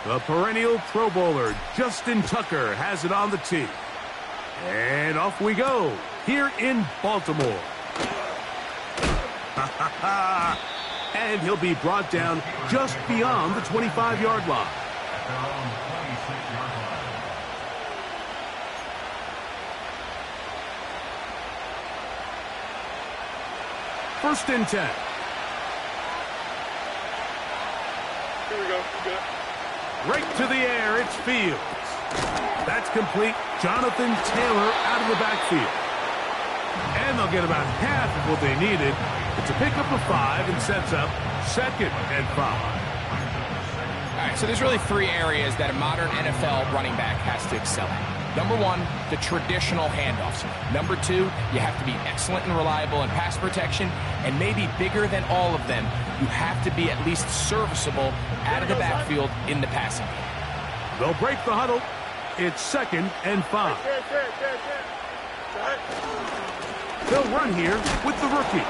The perennial Pro Bowler, Justin Tucker, has it on the tee. And off we go, here in Baltimore. And he'll be brought down just beyond the 25-yard line. First and 10. Here we go. Good. Right to the air, it's Fields. That's complete. Jonathan Taylor out of the backfield. And they'll get about half of what they needed. It's a pickup of 5 and sets up 2nd and 5. All right, so there's really 3 areas that a modern NFL running back has to excel at. Number 1, the traditional handoffs. Number 2, you have to be excellent and reliable in pass protection. And maybe bigger than all of them, you have to be at least serviceable out of the backfield in the passing game. They'll break the huddle. It's 2nd and 5. They'll run here with the rookie.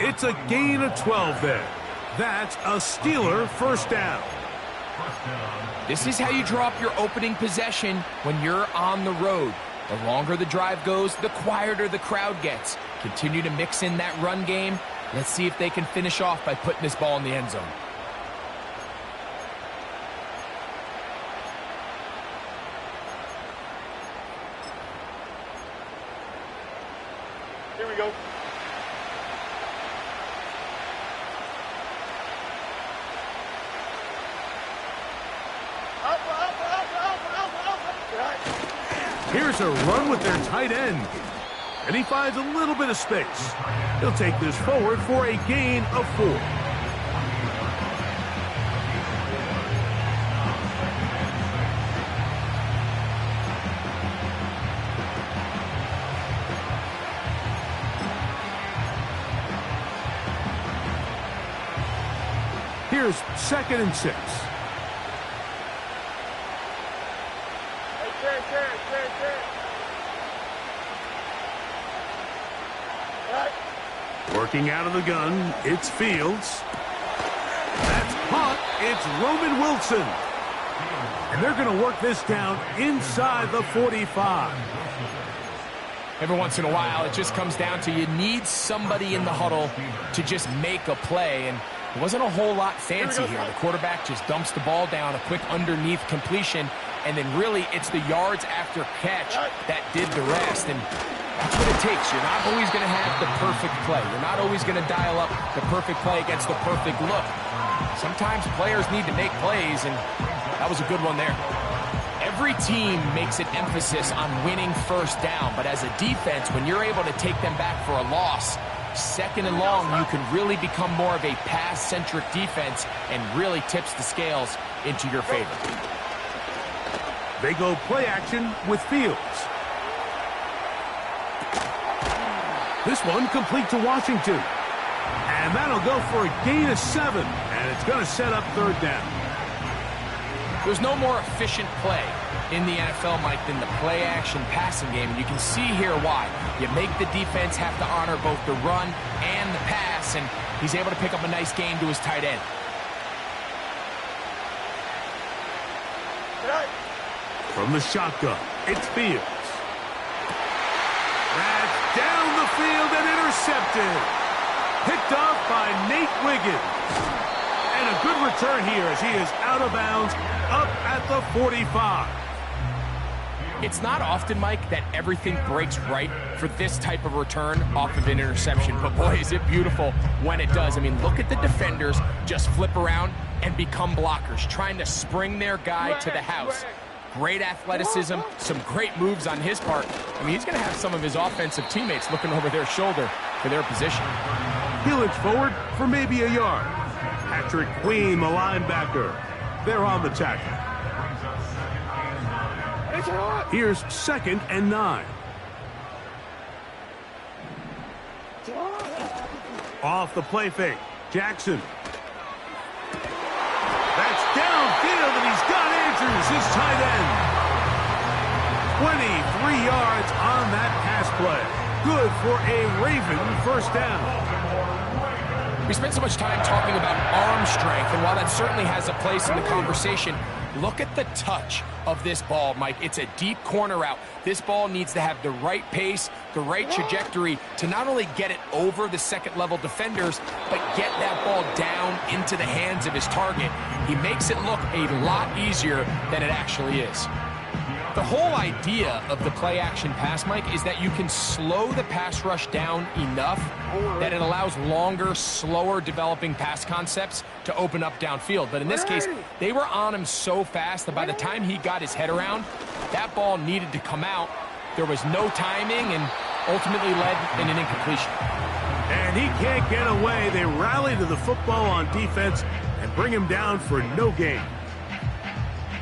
It's a gain of 12 there. That's a Steeler first down. This is how you draw up your opening possession when you're on the road. The longer the drive goes, the quieter the crowd gets. Continue to mix in that run game. Let's see if they can finish off by putting this ball in the end zone. Here we go. Here's a run with their tight end. And he finds a little bit of space. He'll take this forward for a gain of 4. Here's 2nd and 6. Working out of the gun, it's Fields. That's caught. It's Roman Wilson. And they're going to work this down inside the 45. Every once in a while, it just comes down to you need somebody in the huddle to just make a play. And it wasn't a whole lot fancy here. The quarterback just dumps the ball down, a quick underneath completion, and then really it's the yards after catch that did the rest. And that's what it takes. You're not always going to have the perfect play. You're not always going to dial up the perfect play against the perfect look. Sometimes players need to make plays, and that was a good one there. Every team makes an emphasis on winning first down, but as a defense, when you're able to take them back for a loss, 2nd and long, you can really become more of a pass-centric defense and really tips the scales into your favor. They go play action with Fields. This one complete to Washington. And that'll go for a gain of 7. And it's going to set up 3rd down. There's no more efficient play in the NFL, Mike, than the play-action passing game. And you can see here why. You make the defense have to honor both the run and the pass, and he's able to pick up a nice gain to his tight end. From the shotgun, it's Fields. That's down the field and intercepted. Picked off by Nate Wiggins. And a good return here as he is out of bounds up at the 45. It's not often, Mike, that everything breaks right for this type of return off of an interception. But, boy, is it beautiful when it does. I mean, look at the defenders just flip around and become blockers, trying to spring their guy to the house. Great athleticism, some great moves on his part. I mean, he's going to have some of his offensive teammates looking over their shoulder for their position. He looks forward for maybe a yard. Patrick Queen, the linebacker. They're on the tackle. Here's 2nd and 9. Off the play fake. Jackson. That's downfield, and he's got Andrews, his tight end. 23 yards on that pass play. Good for a Raven first down. We spent so much time talking about arm strength, and while that certainly has a place in the conversation, look at the touch of this ball, Mike. It's a deep corner route. This ball needs to have the right pace, the right trajectory to not only get it over the second-level defenders, but get that ball down into the hands of his target. He makes it look a lot easier than it actually is. The whole idea of the play-action pass, Mike, is that you can slow the pass rush down enough that it allows longer, slower developing pass concepts to open up downfield. But in this case, they were on him so fast that by the time he got his head around, that ball needed to come out. There was no timing and ultimately led in an incompletion. And he can't get away. They rally to the football on defense and bring him down for no gain.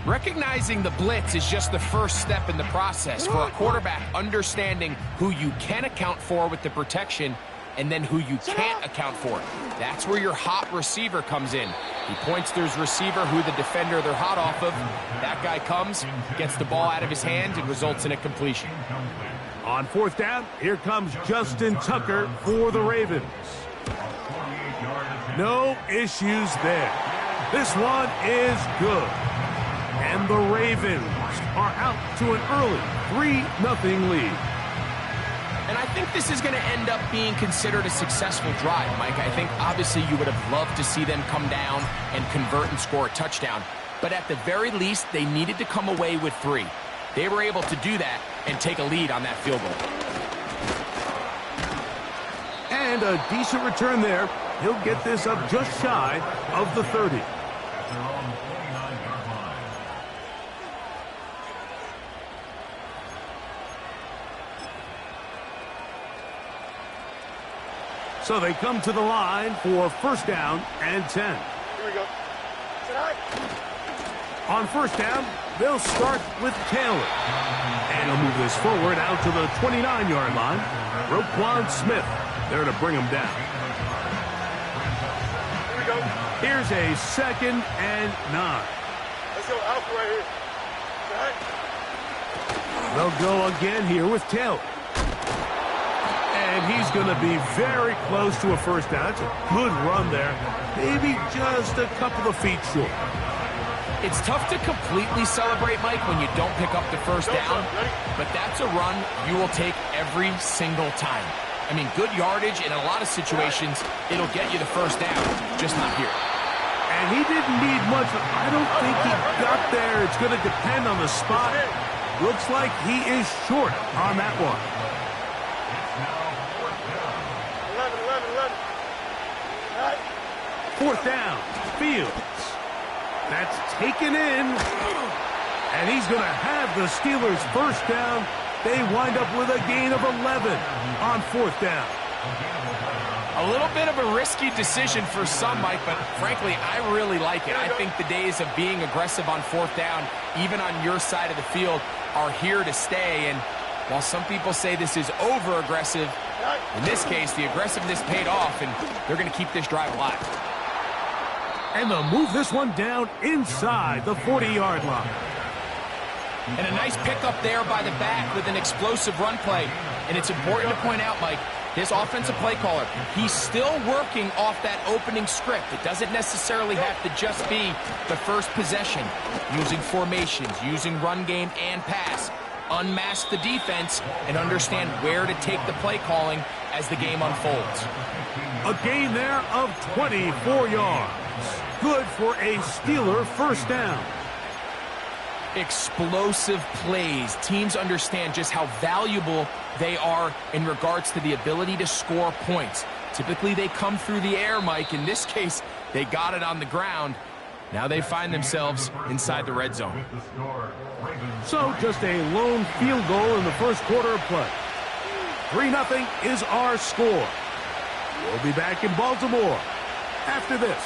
Recognizing the blitz is just the first step in the process for a quarterback, understanding who you can account for with the protection and then who you can't account for. That's where your hot receiver comes in. He points to his receiver, who the defender they're hot off of. That guy comes, gets the ball out of his hand, and results in a completion. On fourth down, here comes Justin Tucker for the Ravens. No issues there. This one is good. And the Ravens are out to an early 3-0 lead. And I think this is going to end up being considered a successful drive, Mike. I think obviously you would have loved to see them come down and convert and score a touchdown. But at the very least, they needed to come away with 3. They were able to do that and take a lead on that field goal. And a decent return there. He'll get this up just shy of the 30. So they come to the line for first down and 10. Here we go. On first down, they'll start with Taylor. And he'll move this forward out to the 29-yard line. Roquan Smith there to bring him down. Here we go. Here's a 2nd and 9. Let's go Alpha right here. They'll go again here with Taylor. And he's going to be very close to a first down. It's a good run there. Maybe just a couple of feet short. It's tough to completely celebrate, Mike, when you don't pick up the first down. But that's a run you will take every single time. I mean, good yardage in a lot of situations. It'll get you the first down, just not here. And he didn't need much. I don't think he got there. It's going to depend on the spot. Looks like he is short on that one. 4th down, Fields. That's taken in. And he's going to have the Steelers first down. They wind up with a gain of 11 on 4th down. A little bit of a risky decision for some, Mike, but frankly, I really like it. I think the days of being aggressive on 4th down, even on your side of the field, are here to stay. And while some people say this is over-aggressive, in this case, the aggressiveness paid off, and they're going to keep this drive alive. And they'll move this one down inside the 40-yard line. And a nice pickup there by the back with an explosive run play. And it's important to point out, Mike, his offensive play caller, he's still working off that opening script. It doesn't necessarily have to just be the first possession. Using formations, using run game and pass. Unmask the defense and understand where to take the play calling as the game unfolds. A gain there of 24 yards. Good for a Steeler first down. Explosive plays. Teams understand just how valuable they are in regards to the ability to score points. Typically, they come through the air, Mike. In this case, they got it on the ground. Now they find themselves inside the red zone. So just a lone field goal in the first quarter of play. 3-0 is our score. We'll be back in Baltimore after this.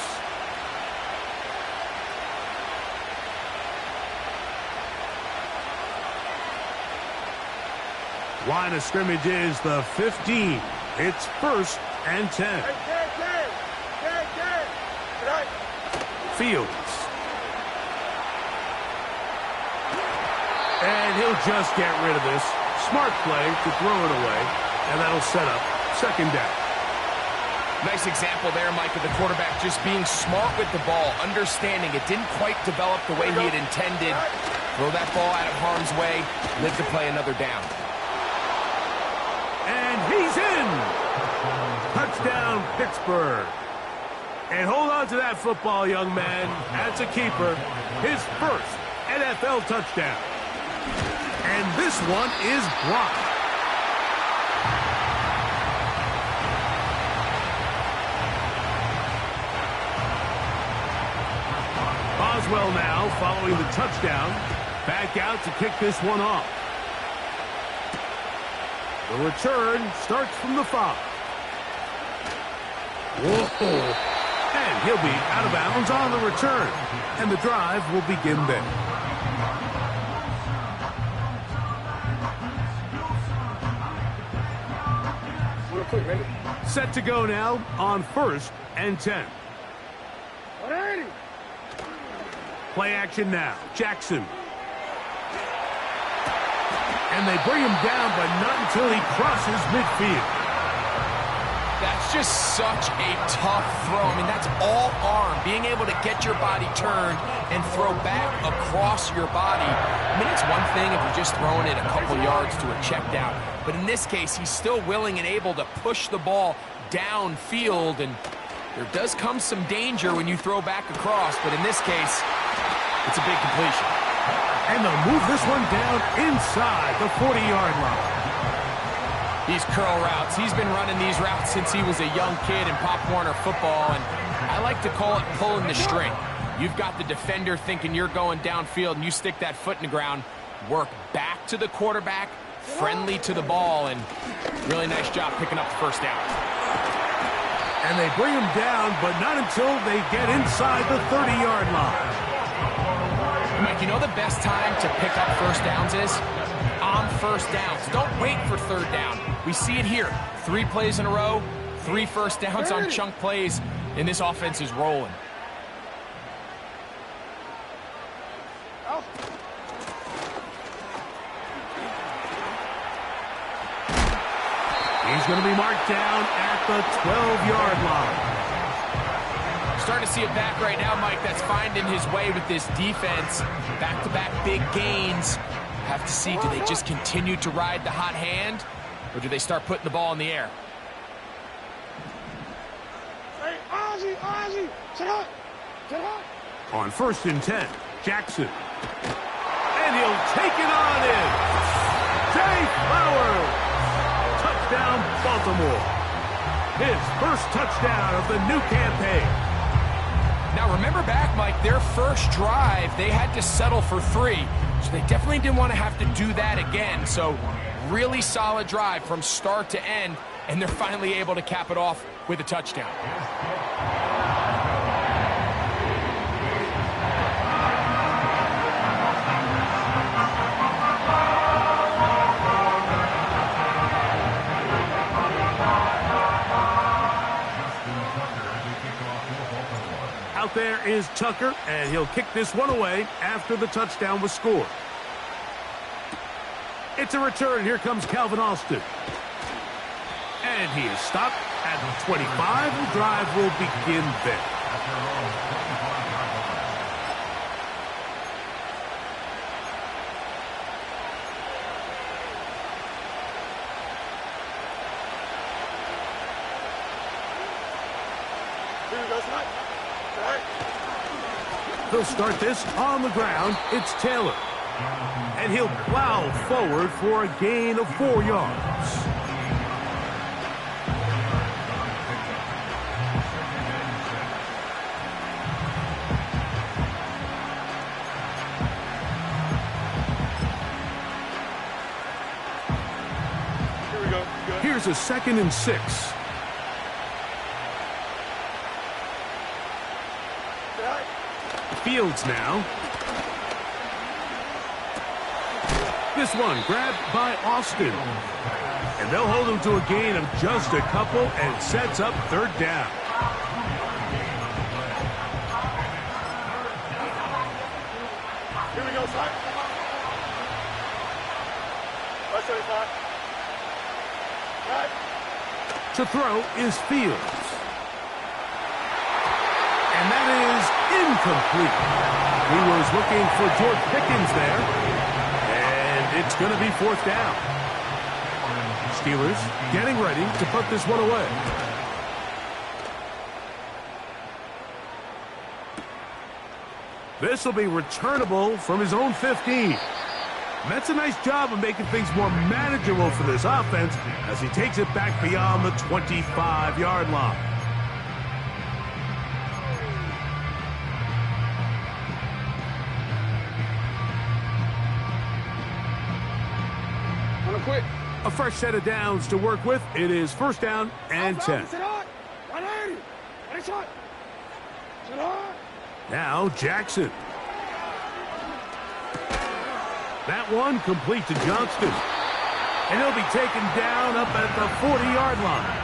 Line of scrimmage is the 15. It's 1st and 10. Fields. And he'll just get rid of this. Smart play to throw it away. And that'll set up second down. Nice example there, Mike, of the quarterback just being smart with the ball, understanding it didn't quite develop the way he had intended. Throw that ball out of harm's way, live to play another down. And he's in! Touchdown, Pittsburgh. And hold on to that football, young man. That's a keeper. His first NFL touchdown. And this one is blocked. Boswell now following the touchdown. Back out to kick this one off. The return starts from the 5. Whoa. And he'll be out of bounds on the return. And the drive will begin there. Set to go now on 1st and 10. Play action now. Jackson. And they bring him down, but not until he crosses midfield. That's just such a tough throw. I mean, that's all arm. Being able to get your body turned and throw back across your body. I mean, it's one thing if you're just throwing it a couple yards to a check down. But in this case, he's still willing and able to push the ball downfield. And there does come some danger when you throw back across. But in this case, it's a big completion. And they'll move this one down inside the 40-yard line. These curl routes, he's been running these routes since he was a young kid in Pop Warner football, and I like to call it pulling the string. You've got the defender thinking you're going downfield, and you stick that foot in the ground, work back to the quarterback, friendly to the ball, and really nice job picking up the first down. And they bring him down, but not until they get inside the 30-yard line. Mike, you know the best time to pick up first downs is? On first downs. Don't wait for third down. We see it here. 3 plays in a row, 3 first downs on chunk plays, and this offense is rolling. He's going to be marked down at the 12-yard line. Starting to see it back right now, Mike, that's finding his way with this defense. Back-to-back big gains. Have to see, do they just continue to ride the hot hand, or do they start putting the ball in the air? On 1st and 10, Jackson. And he'll take it on in. Jay Flowers. Touchdown, Baltimore. His first touchdown of the new campaign. Now remember back, Mike, their first drive, they had to settle for 3. So they definitely didn't want to have to do that again. So really solid drive from start to end, and they're finally able to cap it off with a touchdown. Out there is Tucker, and he'll kick this one away after the touchdown was scored. It's a return. Here comes Calvin Austin. And he is stopped at the 25. The drive will begin there. He'll start this on the ground. It's Taylor. And he'll plow forward for a gain of 4 yards. Here we go. Here's a 2nd and 6. Fields now. This one grabbed by Austin. And they'll hold him to a gain of just a couple and sets up 3rd down. Here we go, Slide. 575. To throw is Fields. And that is incomplete. He was looking for George Pickens there. And it's going to be 4th down. Steelers getting ready to put this one away. This will be returnable from his own 15. That's a nice job of making things more manageable for this offense as he takes it back beyond the 25-yard line. Quick. A fresh set of downs to work with. It is 1st down and 10. Now Jackson. That one complete to Johnston. And he'll be taken down up at the 40-yard line.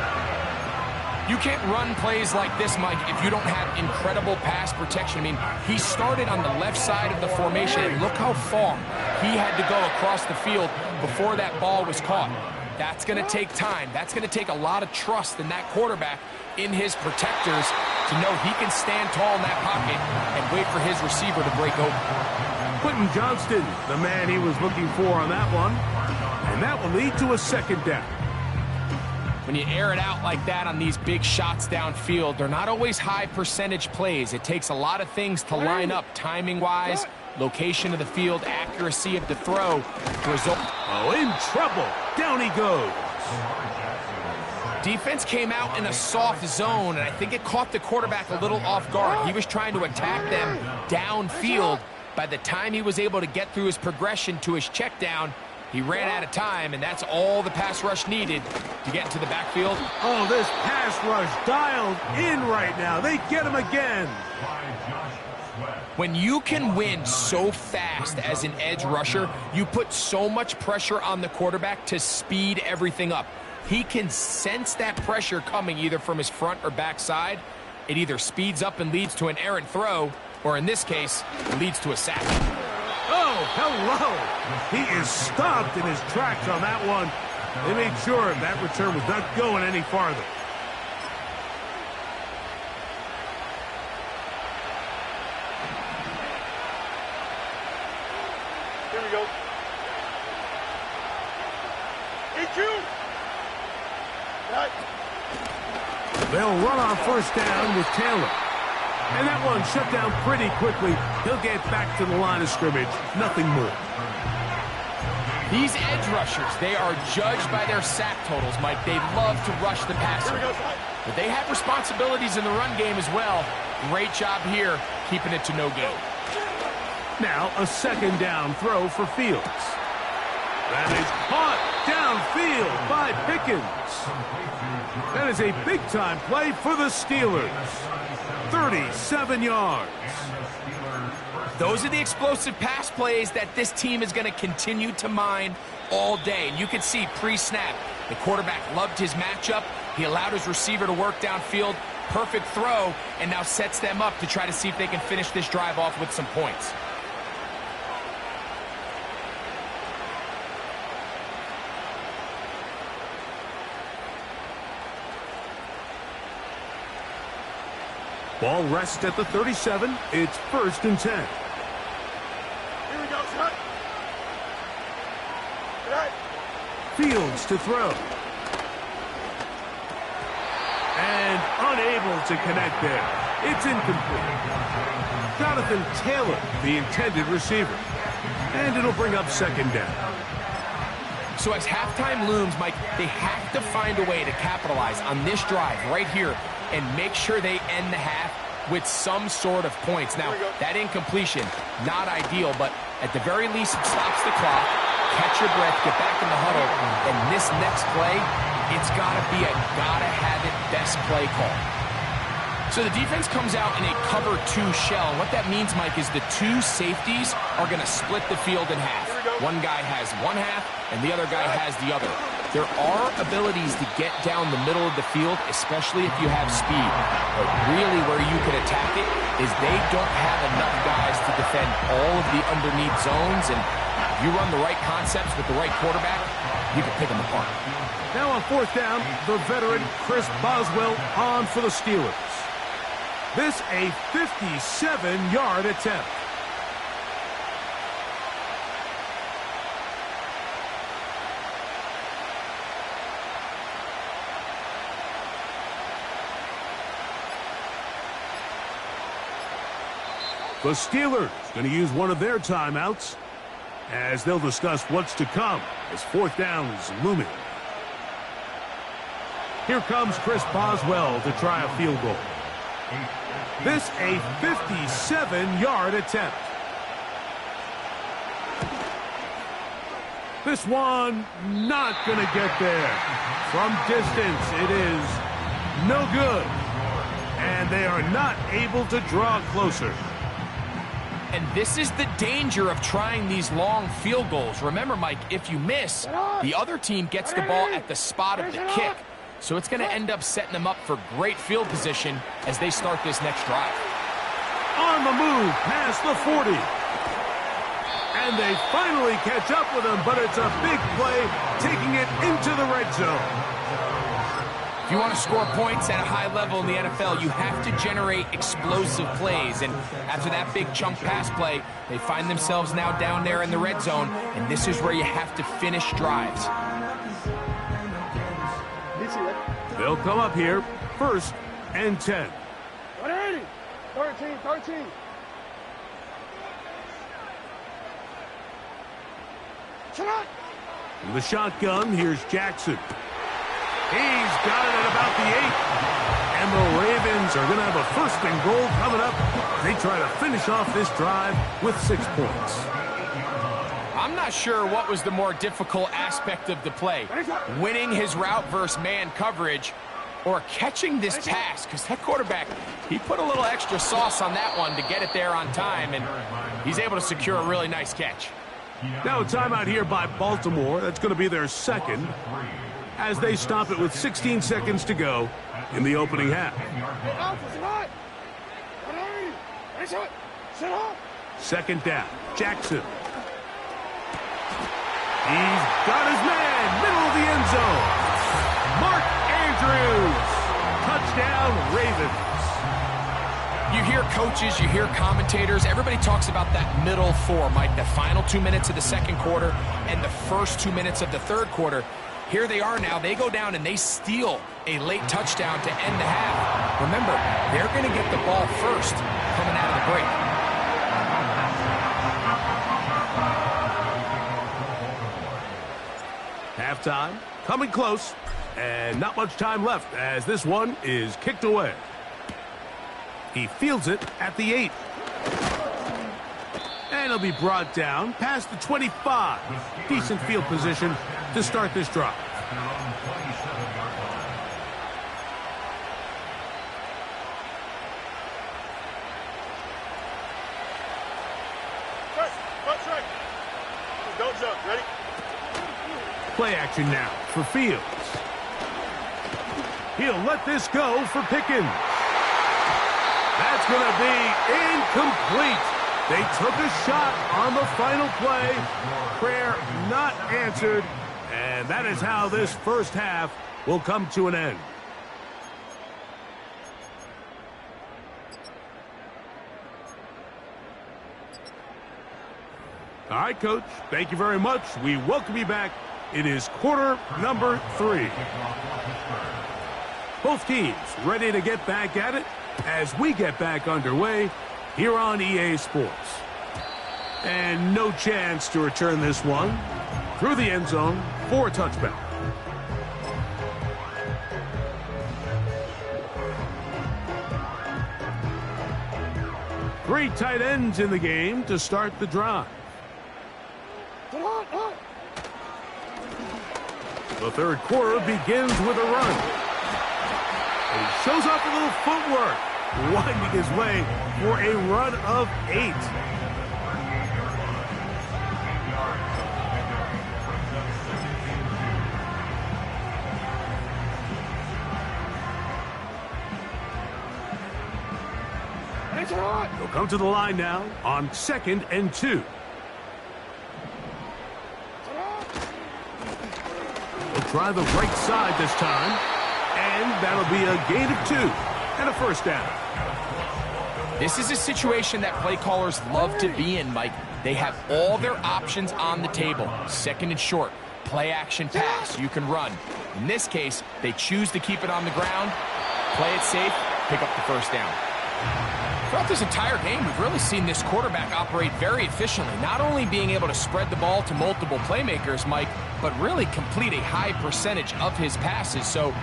You can't run plays like this, Mike, if you don't have incredible pass protection. I mean, he started on the left side of the formation, and look how far he had to go across the field before that ball was caught. That's going to take time. That's going to take a lot of trust in that quarterback, in his protectors, to know he can stand tall in that pocket and wait for his receiver to break open. Quentin Johnston, the man he was looking for on that one. And that will lead to a 2nd down. When you air it out like that on these big shots downfield, they're not always high percentage plays. It takes a lot of things to line up, timing-wise, location of the field, accuracy of the throw to result. Oh, in trouble. Down he goes. Defense came out in a soft zone, and I think it caught the quarterback a little off guard. He was trying to attack them downfield. By the time he was able to get through his progression to his check down, he ran out of time, and that's all the pass rush needed to get into the backfield. Oh, this pass rush dialed in right now. They get him again. When you can win so fast as an edge rusher, you put so much pressure on the quarterback to speed everything up. He can sense that pressure coming either from his front or back side. It either speeds up and leads to an errant throw, or in this case, it leads to a sack. Oh, hello. He is stopped in his tracks on that one. They made sure that return was not going any farther. Here we go. EQ. Right. They'll run on 1st down with Taylor. And that one shut down pretty quickly. He'll get back to the line of scrimmage. Nothing more. These edge rushers, they are judged by their sack totals, Mike. They love to rush the passer. But they have responsibilities in the run game as well. Great job here, keeping it to no gain. Now a 2nd down throw for Fields. That is caught downfield by Pickens. That is a big-time play for the Steelers. 37 yards. Those are the explosive pass plays that this team is going to continue to mine all day. And you can see pre-snap, the quarterback loved his matchup. He allowed his receiver to work downfield. Perfect throw, and now sets them up to try to see if they can finish this drive off with some points. Ball rests at the 37. It's 1st and 10. Here we go, son. Right. Fields to throw. And unable to connect there. It's incomplete. Jonathan Taylor, the intended receiver. And it'll bring up 2nd down. So as halftime looms, Mike, they have to find a way to capitalize on this drive right here and make sure they end the half with some sort of points. Now, that incompletion, not ideal, but at the very least, it stops the clock. Catch your breath, get back in the huddle, and this next play, it's got to be a gotta-have-it best play call. So the defense comes out in a cover 2 shell. And what that means, Mike, is the 2 safeties are going to split the field in half. One guy has one half, and the other guy has the other. There are abilities to get down the middle of the field, especially if you have speed. But really where you can attack it is they don't have enough guys to defend all of the underneath zones. And if you run the right concepts with the right quarterback, you can pick them apart. Now on fourth down, the veteran Chris Boswell on for the Steelers. This a 57-yard attempt. The Steelers going to use one of their timeouts as they'll discuss what's to come as fourth down is looming. Here comes Chris Boswell to try a field goal. This a 57-yard attempt. This one not going to get there. From distance, it is no good. And they are not able to draw closer. And this is the danger of trying these long field goals. Remember, Mike, if you miss, the other team gets the ball at the spot of the kick. So it's going to end up setting them up for great field position as they start this next drive. On the move past the 40. And they finally catch up with him, but it's a big play taking it into the red zone. If you want to score points at a high level in the NFL, you have to generate explosive plays. And after that big chunk pass play, they find themselves now down there in the red zone, and this is where you have to finish drives. They'll come up here, 1st and 10. 13. In the shotgun, here's Jackson. He's got it at about the 8. And the Ravens are going to have a 1st and goal coming up. They try to finish off this drive with 6 points. I'm not sure what was the more difficult aspect of the play. Winning his route versus man coverage or catching this pass, because that quarterback, he put a little extra sauce on that one to get it there on time, and he's able to secure a really nice catch. Now a timeout here by Baltimore. That's going to be their 2nd as they stop it with 16 seconds to go in the opening half. 2nd down, Jackson. He's got his man, middle of the end zone. Mark Andrews, touchdown Ravens. You hear coaches, you hear commentators, everybody talks about that middle 4, Mike, the final 2 minutes of the 2nd quarter and the first 2 minutes of the 3rd quarter. Here they are now. They go down and they steal a late touchdown to end the half. Remember, they're going to get the ball first coming out of the break. Halftime, coming close, and not much time left as this one is kicked away. He fields it at the 8. And he'll be brought down past the 25. Decent field position to start this drive. Don't jump. Ready? Play action now for Fields. He'll let this go for Pickens. That's going to be incomplete. They took a shot on the final play. Prayer not answered. And that is how this first half will come to an end. All right, Coach. Thank you very much. We welcome you back. It is quarter number 3. Both teams ready to get back at it as we get back underway here on EA Sports. And no chance to return this one through the end zone for a touchback. Three tight ends in the game to start the drive. The third quarter begins with a run. And he shows off a little footwork, winding his way for a run of 8. He'll come to the line now on 2nd and 2. try the right side this time. And that'll be a gain of 2 and a first down. This is a situation that play callers love to be in, Mike. They have all their options on the table. Second and short, play action pass, you can run. In this case, they choose to keep it on the ground, play it safe, pick up the first down. Throughout this entire game, we've really seen this quarterback operate very efficiently, not only being able to spread the ball to multiple playmakers, Mike, but really complete a high percentage of his passes. So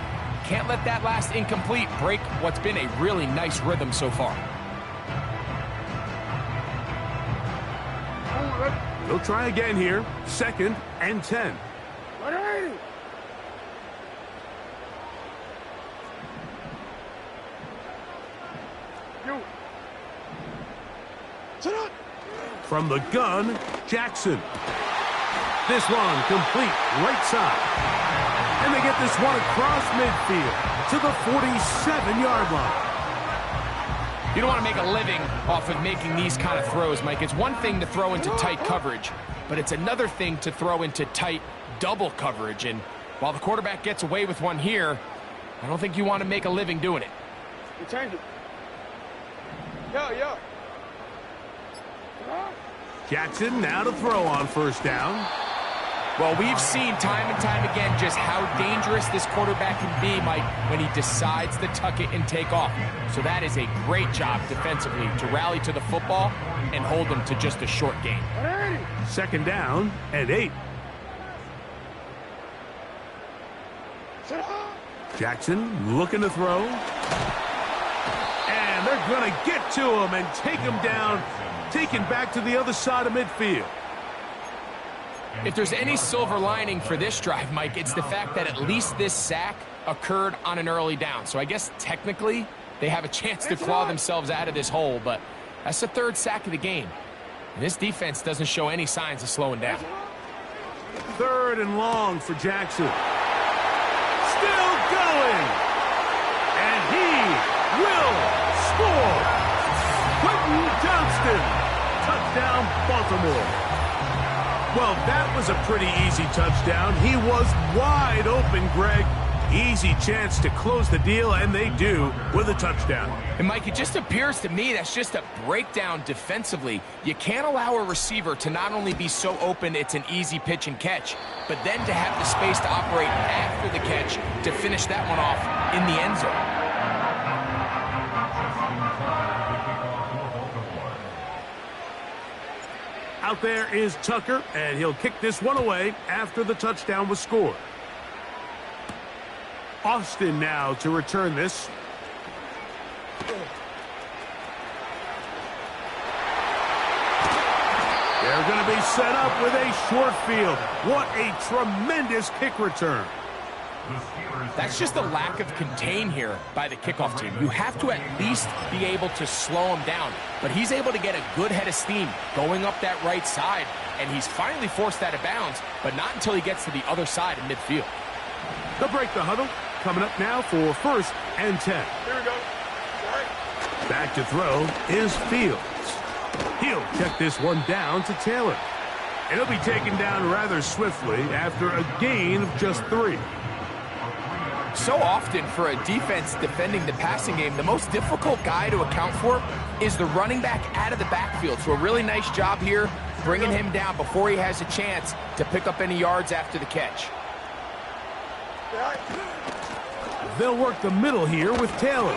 can't let that last incomplete break what's been a really nice rhythm so far. They'll try again here. 2nd and 10. Ready. You. Sit up. From the gun, Jackson. This one complete right side. And they get this one across midfield to the 47-yard line. You don't want to make a living off of making these kind of throws, Mike. It's one thing to throw into tight coverage, but it's another thing to throw into tight double coverage. And while the quarterback gets away with one here, I don't think you want to make a living doing it. You change it. Yeah. Jackson now to throw on first down. Well, we've seen time and time again just how dangerous this quarterback can be, Mike, when he decides to tuck it and take off. So that is a great job defensively to rally to the football and hold them to just a short gain. 2nd down and 8. Jackson looking to throw. And they're going to get to him and take him down, taken back to the other side of midfield. If there's any silver lining for this drive, Mike, it's the fact that at least this sack occurred on an early down. So I guess technically they have a chance to claw themselves out of this hole, but that's the 3rd sack of the game. And this defense doesn't show any signs of slowing down. 3rd and long for Jackson. Still going. And he will score. Quentin Johnston. Touchdown, Baltimore. Well, that was a pretty easy touchdown. He was wide open, Greg. Easy chance to close the deal, and they do with a touchdown. And, Mike, it just appears to me that's just a breakdown defensively. You can't allow a receiver to not only be so open it's an easy pitch and catch, but then to have the space to operate after the catch to finish that one off in the end zone. Out there is Tucker, and he'll kick this one away after the touchdown was scored. Austin now to return this. They're going to be set up with a short field. What a tremendous kick return. That's just a lack of contain here by the kickoff team. You have to at least be able to slow him down. But he's able to get a good head of steam going up that right side. And he's finally forced out of bounds, but not until he gets to the other side of midfield. They'll break the huddle. Coming up now for 1st and 10. Here we go. All right. Back to throw is Fields. He'll check this one down to Taylor. And he'll be taken down rather swiftly after a gain of just 3. So often for a defense defending the passing game, the most difficult guy to account for is the running back out of the backfield. So a really nice job here bringing him down before he has a chance to pick up any yards after the catch. They'll work the middle here with Taylor.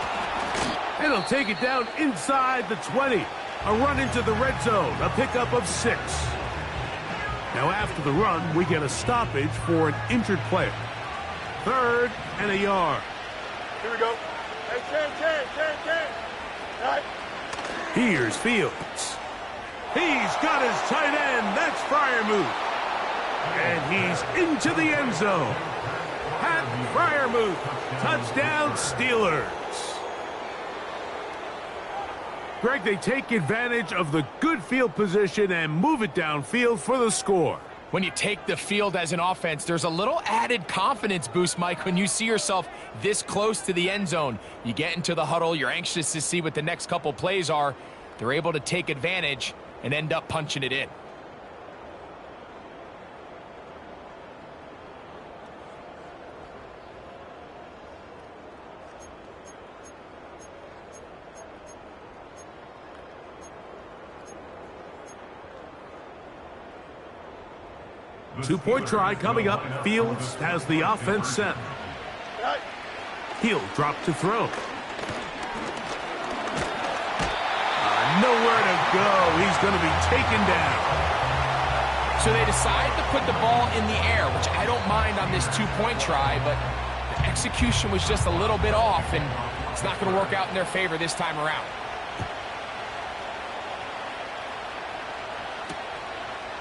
And they'll take it down inside the 20. A run into the red zone, a pickup of 6. Now after the run, we get a stoppage for an injured player. 3rd and a yard. Here we go. Hey, Ken. All right. Here's Fields. He's got his tight end. That's Freiermuth. And he's into the end zone. Pat Freiermuth. Touchdown, Steelers. Greg, they take advantage of the good field position and move it downfield for the score. When you take the field as an offense, there's a little added confidence boost, Mike, when you see yourself this close to the end zone. You get into the huddle, you're anxious to see what the next couple plays are. They're able to take advantage and end up punching it in. 2-point try coming up. Fields has the offense set. He'll drop to throw. Nowhere to go. He's going to be taken down. So they decide to put the ball in the air, which I don't mind on this 2-point try, but the execution was just a little bit off, and it's not going to work out in their favor this time around.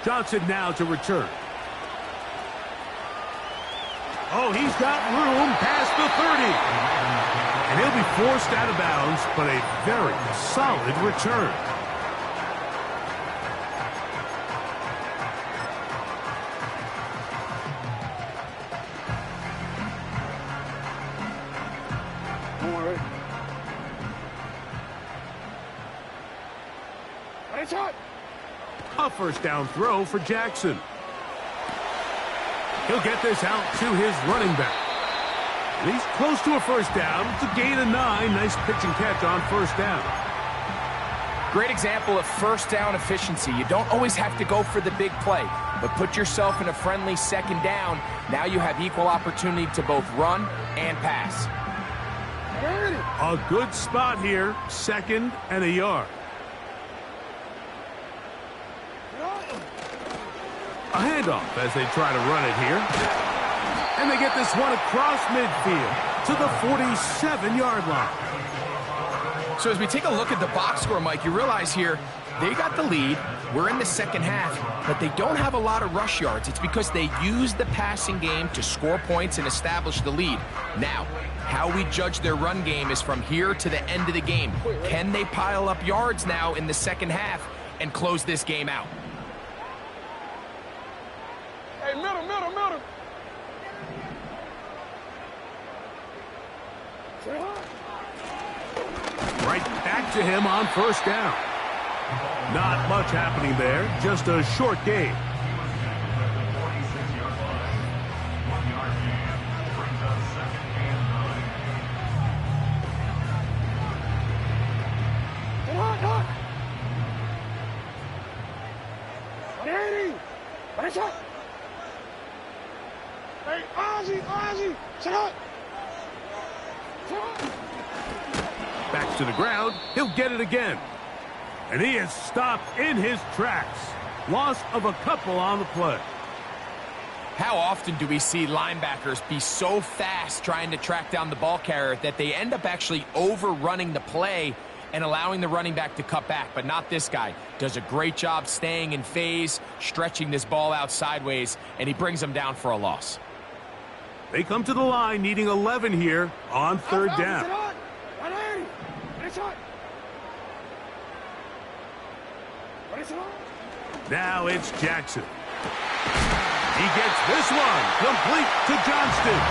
Johnson now to return. Oh, he's got room past the 30. And he'll be forced out of bounds, but a very solid return. Don't worry. Nice shot. A first down throw for Jackson. He'll get this out to his running back. And he's close to a first down. It's a gain of 9. Nice pitch and catch on first down. Great example of first down efficiency. You don't always have to go for the big play, but put yourself in a friendly second down. Now you have equal opportunity to both run and pass. A good spot here. 2nd and a yard. A handoff as they try to run it here. And they get this one across midfield to the 47-yard line. So as we take a look at the box score, Mike, you realize here they got the lead. We're in the second half, but they don't have a lot of rush yards. It's because they use the passing game to score points and establish the lead. Now, how we judge their run game is from here to the end of the game. Can they pile up yards now in the second half and close this game out? Hey, middle. Right back to him on first down. Not much happening there, just a short gain. Hey, Ozzy, sit up. Back to the ground. He'll get it again. And he is stopped in his tracks. Loss of a couple on the play. How often do we see linebackers be so fast trying to track down the ball carrier that they end up actually overrunning the play and allowing the running back to cut back? But not this guy. Does a great job staying in phase, stretching this ball out sideways, and he brings them down for a loss. They come to the line needing 11 here on third down. Now it's Jackson. He gets this one complete to Johnston.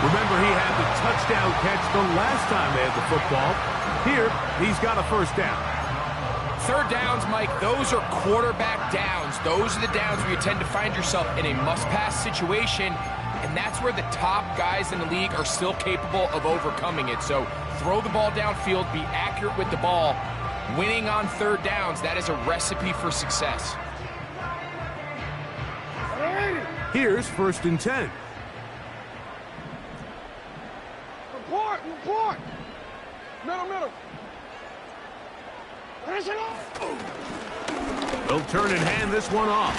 Remember, he had the touchdown catch the last time they had the football. Here, he's got a first down. Third downs, Mike, those are quarterback downs. Those are the downs where you tend to find yourself in a must-pass situation, and that's where the top guys in the league are still capable of overcoming it. So throw the ball downfield, be accurate with the ball. Winning on third downs, that is a recipe for success. Here's 1st and 10. Report. Middle. They'll turn and hand this one off.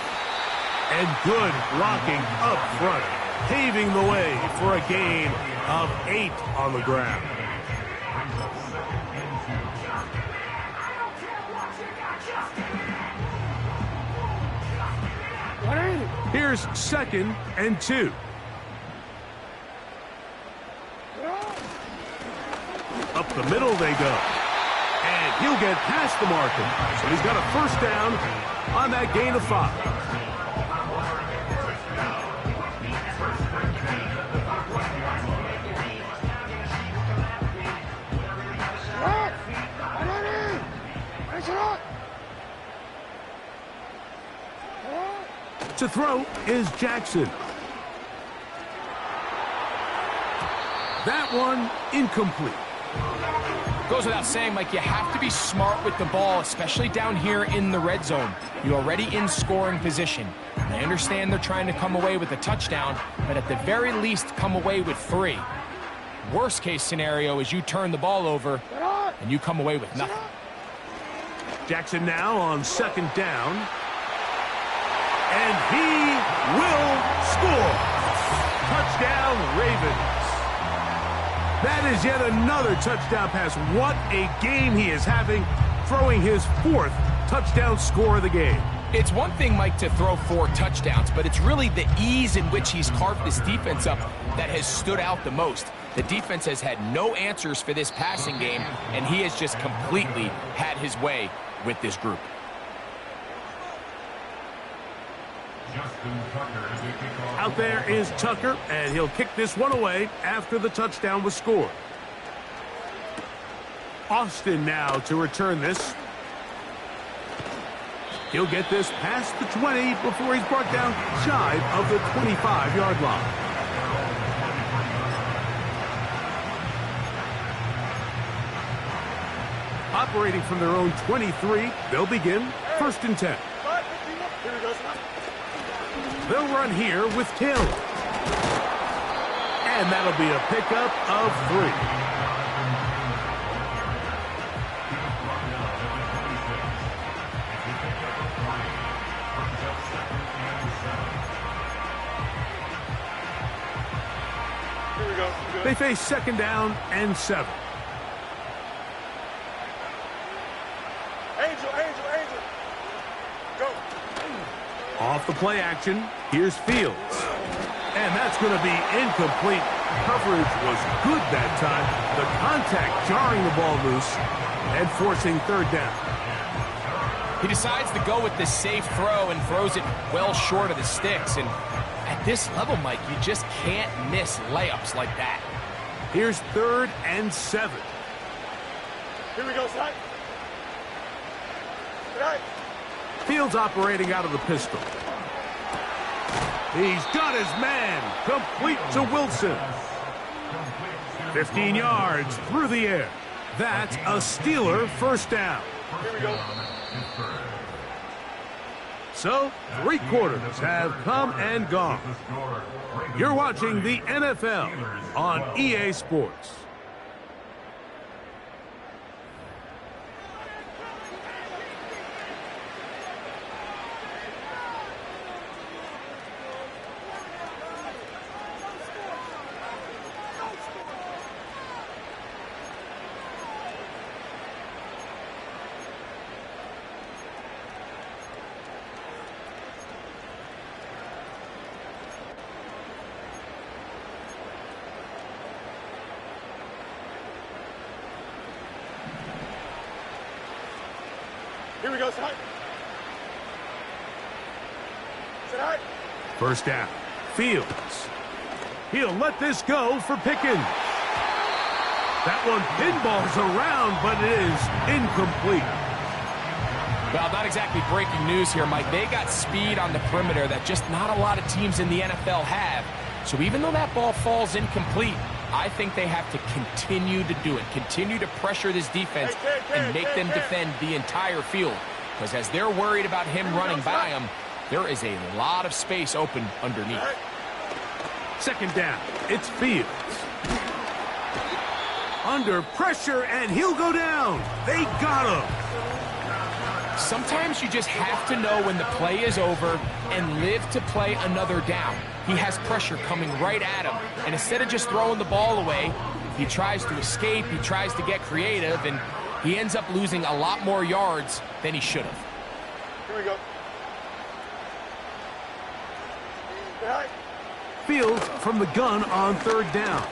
And good blocking up front, paving the way for a gain of 8 on the ground. Here's 2nd and 2. Up the middle they go. And he'll get past the marker. So he's got a first down on that gain of 5. To throw is Jackson. That one incomplete. Goes without saying, Mike, you have to be smart with the ball, especially down here in the red zone. You're already in scoring position. I understand they're trying to come away with a touchdown, but at the very least, come away with 3. Worst case scenario is you turn the ball over and you come away with nothing. Jackson now on 2nd down. And he will score. Touchdown, Ravens. That is yet another touchdown pass. What a game he is having, throwing his 4th touchdown score of the game. It's one thing, Mike, to throw 4 touchdowns, but it's really the ease in which he's carved this defense up that has stood out the most. The defense has had no answers for this passing game, and he has just completely had his way with this group. Out there is Tucker, and he'll kick this one away after the touchdown was scored. Austin now to return this. He'll get this past the 20 before he's brought down shy of the 25-yard line. Operating from their own 23, they'll begin 1st and 10. They'll run here with Taylor. And that'll be a pickup of 3. They face 2nd down and 7. Angel. Go. Off the play action, here's Fields. And that's going to be incomplete. Coverage was good that time. The contact jarring the ball loose and forcing 3rd down. He decides to go with the safe throw and throws it well short of the sticks. And at this level, Mike, you just can't miss layups like that. Here's 3rd and 7. Here we go, son. Fields operating out of the pistol. He's got his man. Complete to Wilson. 15 yards through the air. That's a Steeler 1st down. Here we go. So, 3 quarters have come and gone. You're watching the NFL on EA Sports. Here we go, son. Sit high. 1st down. Fields. He'll let this go for Pickens. That one pinballs around, but it is incomplete. Well, not exactly breaking news here, Mike. They got speed on the perimeter that just not a lot of teams in the NFL have. So even though that ball falls incomplete, I think they have to continue to do it. Continue to pressure this defense and make them defend the entire field. Because as they're worried about him running by them, there is a lot of space open underneath. 2nd down. It's Fields. Under pressure, and he'll go down. They got him. Sometimes you just have to know when the play is over and live to play another down. He has pressure coming right at him, and instead of just throwing the ball away, he tries to escape, he tries to get creative, and he ends up losing a lot more yards than he should have. Here we go. Right. Fields from the gun on 3rd down.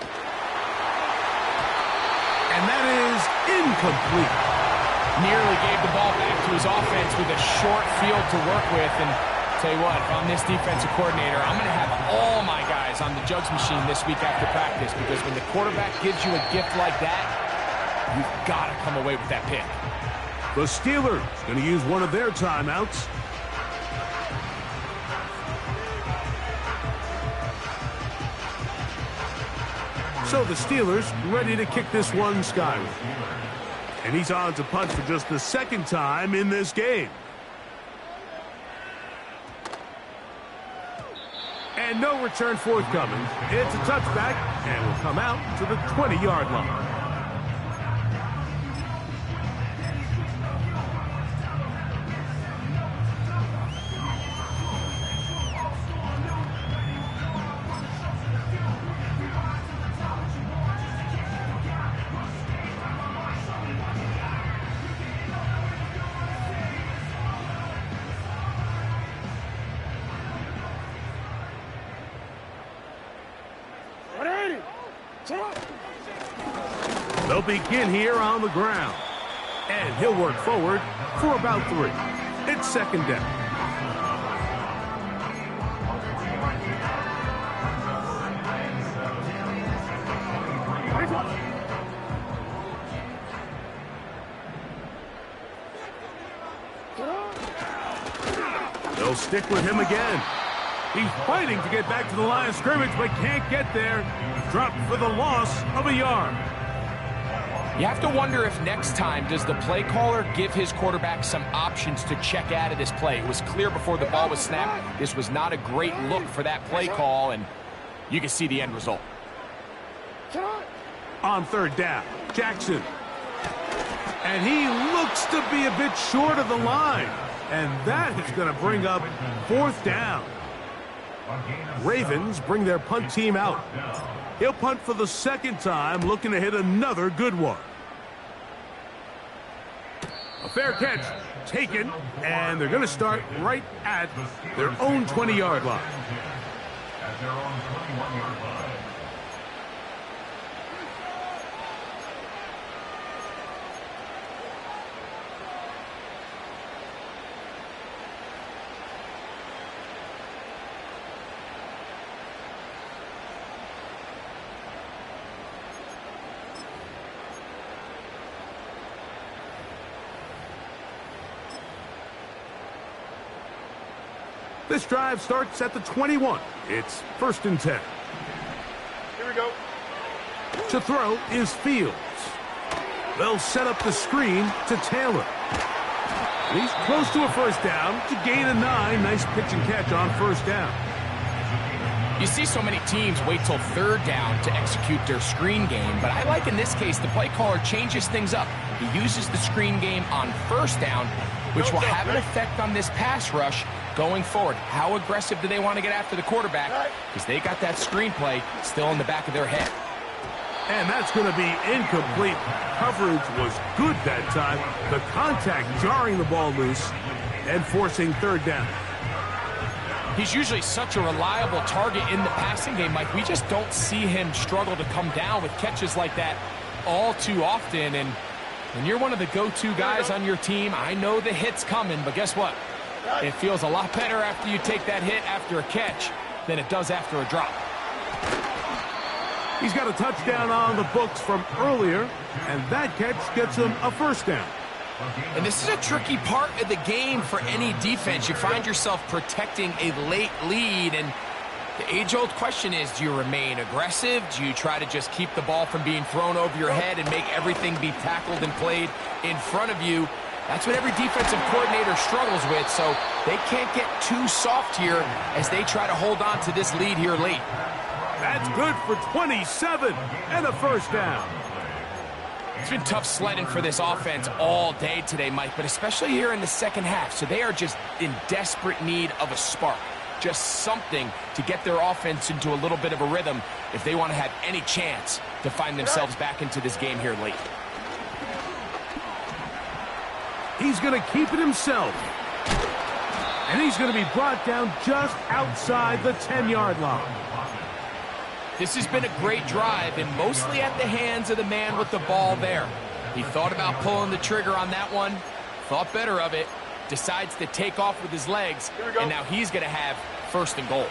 And that is incomplete. Nearly gave the ball back to his offense with a short field to work with. And tell you what, if I'm this defensive coordinator, I'm going to have all my guys on the jugs machine this week after practice, because when the quarterback gives you a gift like that, you've got to come away with that pick. The Steelers going to use one of their timeouts. So the Steelers ready to kick this one skyward. And he's on to punt for just the second time in this game. And no return forthcoming. It's a touchback and will come out to the 20-yard line. They'll begin here on the ground. And he'll work forward for about 3. It's second down. They'll stick with him again. He's fighting to get back to the line of scrimmage, but can't get there. Dropped for the loss of a yard. You have to wonder if next time does the play caller give his quarterback some options to check out of this play. It was clear before the ball was snapped. This was not a great look for that play call, and you can see the end result. On third down, Jackson. And he looks to be a bit short of the line. And that is going to bring up fourth down. Ravens bring their punt team out. He'll punt for the second time, looking to hit another good one. A fair catch taken, and they're going to start right at their own 20-yard line. At their own 21-yard line. This drive starts at the 21. It's 1st and 10. Here we go. To throw is Fields. They'll set up the screen to Taylor. He's close to a first down to gain a 9. Nice pitch and catch on first down. You see so many teams wait till third down to execute their screen game, but I like in this case the play caller changes things up. He uses the screen game on first down, which will have an effect on this pass rush going forward. How aggressive do they want to get after the quarterback? Because they got that screenplay still in the back of their head. And that's going to be incomplete. Coverage was good that time. The contact jarring the ball loose and forcing third down. He's usually such a reliable target in the passing game, Mike. We just don't see him struggle to come down with catches like that all too often. And when you're one of the go-to guys on your team, I know the hit's coming, but guess what? It feels a lot better after you take that hit after a catch than it does after a drop. He's got a touchdown on the books from earlier, and that catch gets him a first down. And this is a tricky part of the game for any defense. You find yourself protecting a late lead, and the age-old question is, do you remain aggressive? Do you try to just keep the ball from being thrown over your head and make everything be tackled and played in front of you? That's what every defensive coordinator struggles with, so they can't get too soft here as they try to hold on to this lead here late. That's good for 27 and a first down. It's been tough sledding for this offense all day today, Mike, but especially here in the second half. So they are just in desperate need of a spark, just something to get their offense into a little bit of a rhythm if they want to have any chance to find themselves back into this game here late. He's going to keep it himself. And he's going to be brought down just outside the 10-yard line. This has been a great drive, and mostly at the hands of the man with the ball there. He thought about pulling the trigger on that one, thought better of it, decides to take off with his legs, and now he's going to have first and goal.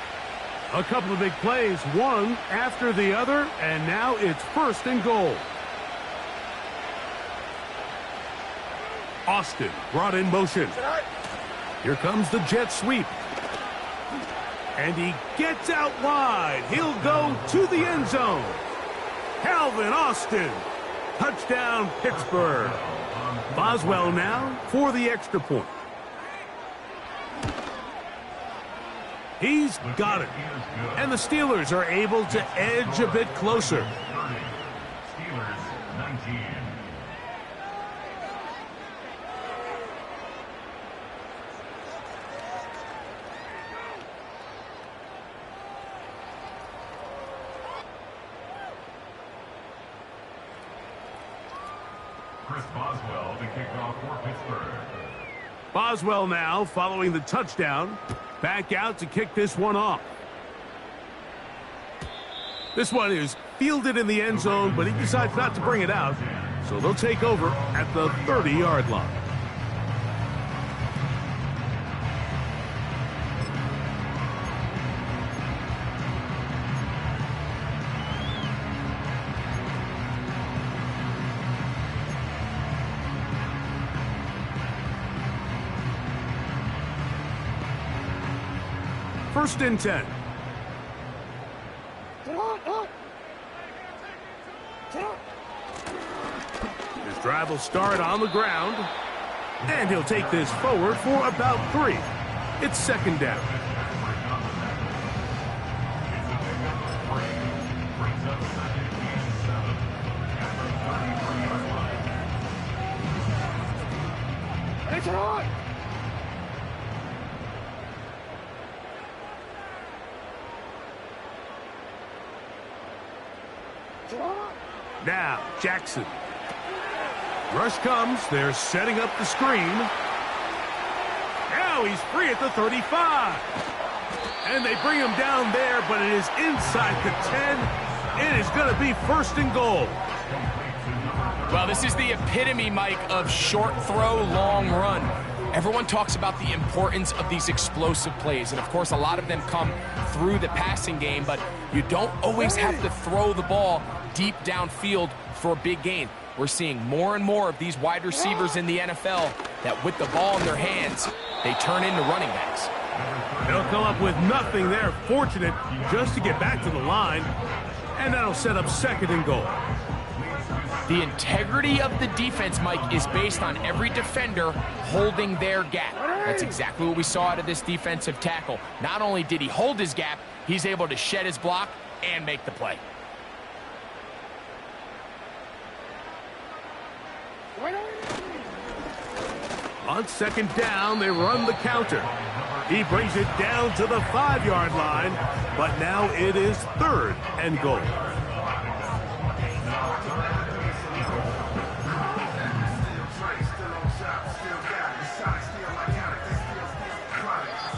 A couple of big plays, one after the other, and now it's first and goal. Austin brought in motion. Here comes the jet sweep. And he gets out wide. He'll go to the end zone. Calvin Austin. Touchdown, Pittsburgh. Boswell now for the extra point. He's got it. And the Steelers are able to edge a bit closer. Steelers 19. Chris Boswell to kick off for Pittsburgh. Boswell now following the touchdown. Back out to kick this one off. This one is fielded in the end zone, but he decides not to bring it out. So they'll take over at the 30-yard line. First and 10. His drive will start on the ground. And he'll take this forward for about 3. It's second down. It's on! Now, Jackson. Rush comes. They're setting up the screen. Now he's free at the 35. And they bring him down there, but it is inside the 10. It is going to be first and goal. Well, this is the epitome, Mike, of short throw, long run. Everyone talks about the importance of these explosive plays, and of course a lot of them come through the passing game, but you don't always have to throw the ball deep downfield for a big gain. We're seeing more and more of these wide receivers in the NFL that with the ball in their hands, they turn into running backs. They'll come up with nothing there. Fortunate just to get back to the line, and that'll set up second and goal. The integrity of the defense, Mike, is based on every defender holding their gap. That's exactly what we saw out of this defensive tackle. Not only did he hold his gap, he's able to shed his block and make the play. On second down, they run the counter. He brings it down to the 5-yard line, but now it is third and goal.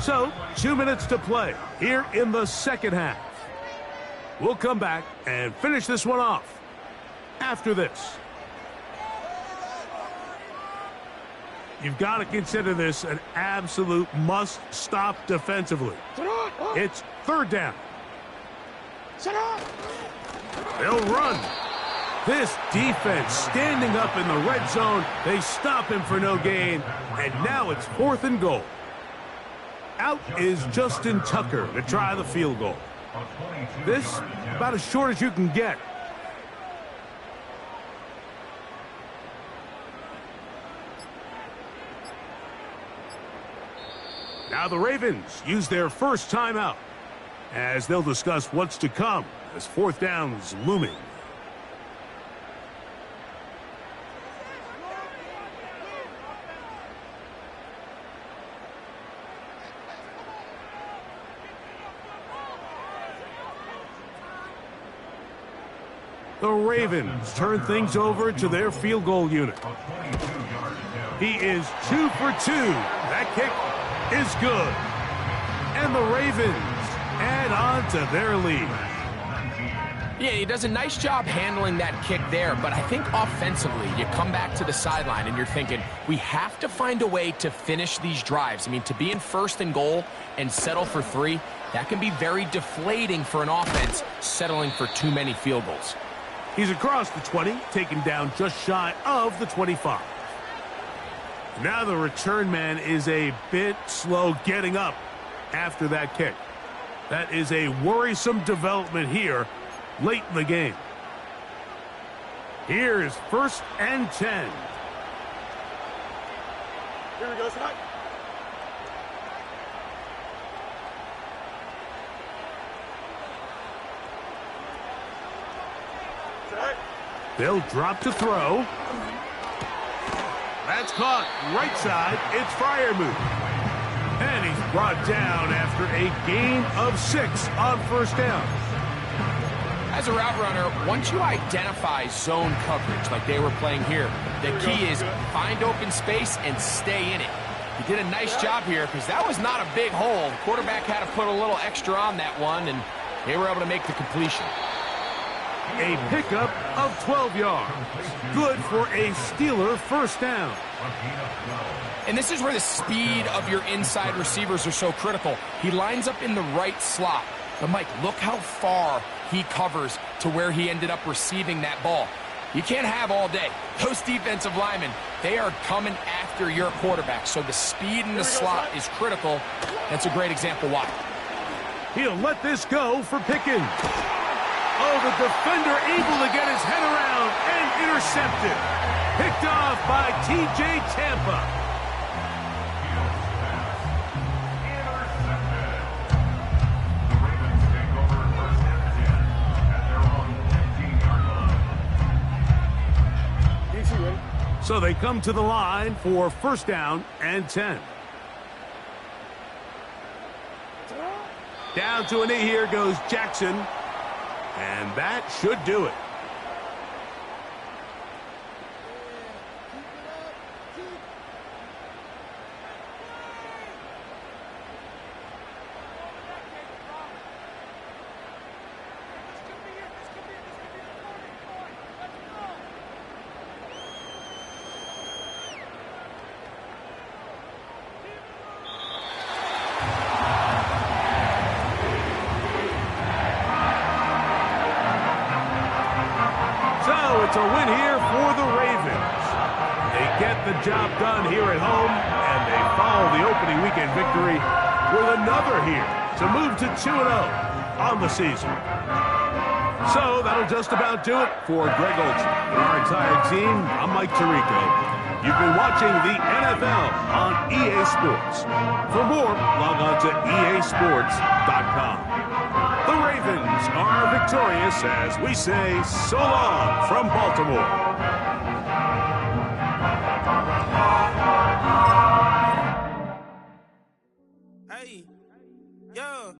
So, 2 minutes to play here in the second half. We'll come back and finish this one off after this. You've got to consider this an absolute must-stop defensively. It's third down. They'll run. This defense standing up in the red zone. They stop him for no gain, and now it's fourth and goal. Out is Justin Tucker to try the field goal. This about as short as you can get. Now the Ravens use their first timeout as they'll discuss what's to come as fourth down is looming. The Ravens turn things over to their field goal unit. He is 2 for 2. That kick is good. And the Ravens add on to their lead. Yeah, he does a nice job handling that kick there, but I think offensively, you come back to the sideline and you're thinking, we have to find a way to finish these drives. I mean, to be in first and goal and settle for 3, that can be very deflating for an offense settling for too many field goals. He's across the 20, taken down just shy of the 25. Now the return man is a bit slow getting up after that kick. That is a worrisome development here late in the game. Here is 1st and 10. Here we go, Scott. They'll drop to throw. That's caught. Right side, it's Freiermuth. And he's brought down after a gain of 6 on 1st down. As a route runner, once you identify zone coverage like they were playing here, the key is find open space and stay in it. He did a nice job here because that was not a big hole. The quarterback had to put a little extra on that one, and they were able to make the completion. A pickup of 12 yards. Good for a Steeler 1st down. And this is where the speed of your inside receivers are so critical. He lines up in the right slot. But, Mike, look how far he covers to where he ended up receiving that ball. You can't have all day. Those defensive linemen, they are coming after your quarterback. So the speed in the slot is critical. That's a great example why. He'll let this go for Pickens. Oh, the defender able to get his head around and intercepted. Picked off by T.J. Tampa. So they come to the line for 1st down and 10. Down to a knee here goes Jackson. And that should do it. It's a win here for the Ravens. They get the job done here at home, and they follow the opening weekend victory with another here to move to 2-0 on the season. So that'll just about do it for Greg Olson and our entire team. I'm Mike Tirico. You've been watching the NFL on EA Sports. For more, log on to easports.com. The Ravens are victorious as we say so long from Baltimore.